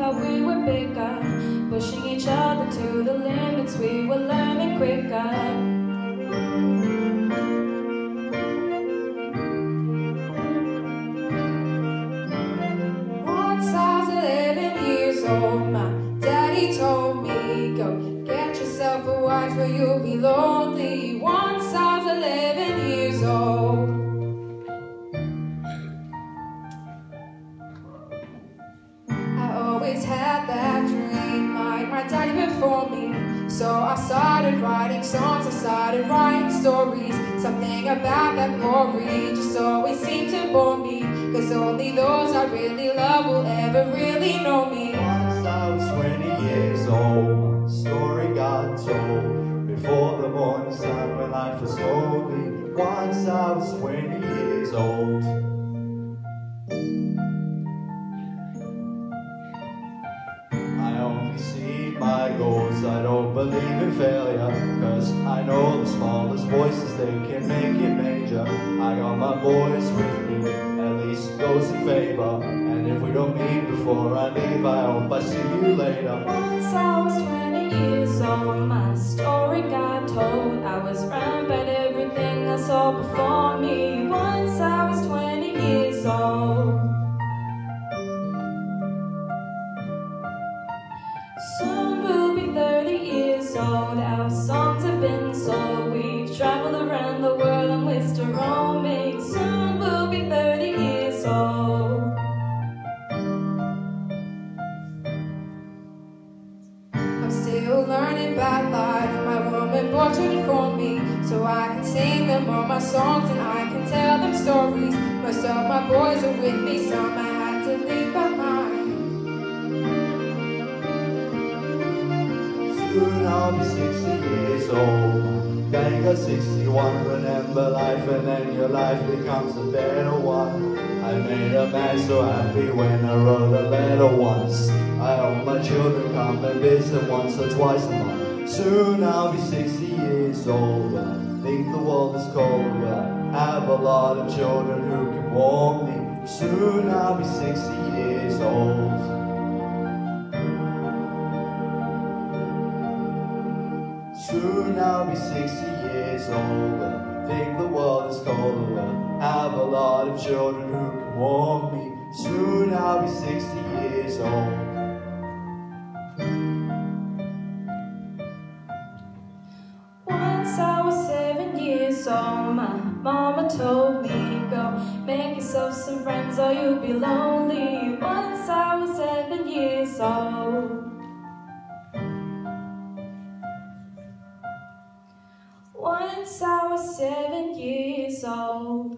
how we were bigger, pushing each other to the limits, we were learning quicker. My daddy told me, go get yourself a wife or you'll be lonely. Once I was 11 years old. I always had that dream, like my daddy before me. So I started writing songs, I started writing stories. Something about that glory just always seemed to bore me, 'cause only those I really love will ever really know me. I was 20 years old, my story got told before the morning sun when life was lonely. Once I was 20 years old. I only see my goals, I don't believe in failure, 'cause I know the smallest voices, they can make it major. I got my boys with me, at least goes in favor. And if we don't meet before I leave, I hope I see you later. Once I was 20 years old, my story got told. I was round about everything I saw before me. Once I was 20 years old. Soon we'll be 30 years old. Our songs have been sold. We've traveled around the world and we're still roaming. Soon we'll be 30 years old. I'm still learning about life. My woman bought it for me, so I can sing them all my songs and I can tell them stories. Most of my boys are with me, some I had to leave behind. Soon I'll be 60 years old. Gang got 61, remember life, and then your life becomes a better one. I made a man so happy when I wrote a letter once. I hope my children come and visit once or twice a month. Soon I'll be 60 years old. I think the world is cold, but I have a lot of children who can warm me. Soon I'll be 60 years old. Soon I'll be 60 years old. I think the world is cold, but I have a lot of children who can warm me. Soon I'll be 60 years old. Once I was 7 years old, my mama told me, go make yourself some friends or you'll be lonely. Once I was 7 years old. Once I was 7 years old.